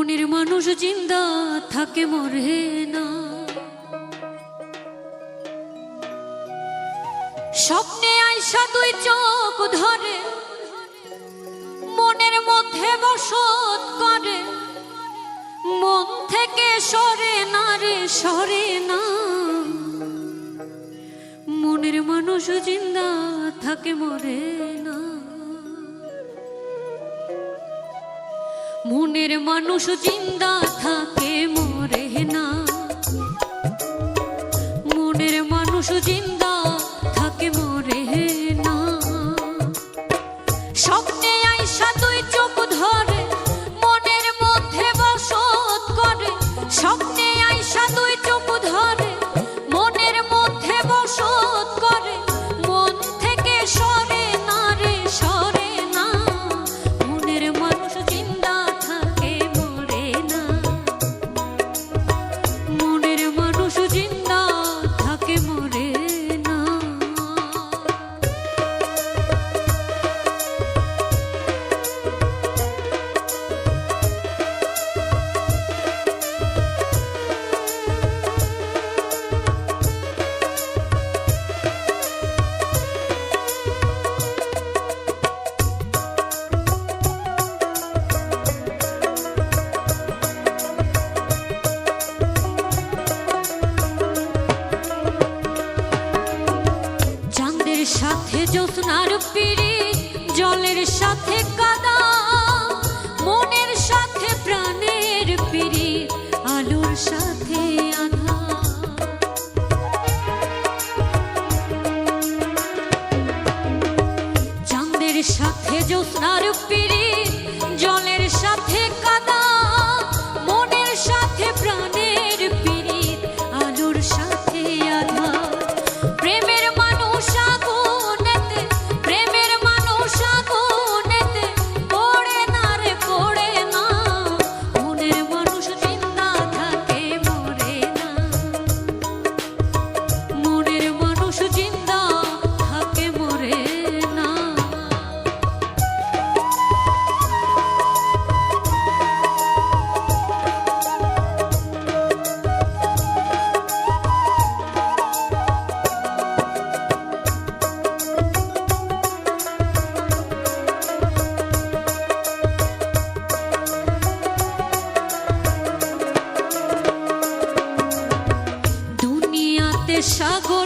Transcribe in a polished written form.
মনের মানুষ জিন্দা থাকে মরে না। স্বপ্নে আইসা দুই চোখ ধরে মনের মধ্যে বসত করে, মন থেকে সরে না রে সরে না। মনের মানুষ জিন্দা থাকে মরে না। মনের মানুষ জিন্দা থাকে মরে না। মনের মানুষ জিন্দা থাকে মরে না। স্বপ্নে আইসা দুই চোখ ধরে মনের মধ্যে বসত করে, স্বপ্নে আইসা দুই চোখ ধরে মনের মধ্যে বসত করে, মন থেকে সরে না রে সরে না। মনের মানুষ জিন্দা থাকে মরে না। মনের মানুষ জিন্দা থাকে মরে না। সাথে জ্যোৎস্নার পিড়ি, জলের সাথে কাদা, মনের সাথে প্রাণের পিড়ি, আলোর সাথে আঁধার। চাঁদের সাথে জ্যোৎস্নার পিড়ি, জলের সাথে কাদা, মনের সাথে প্রাণের পিড়ি, আলোর সাথে আঁধার। প্রেমের সাগর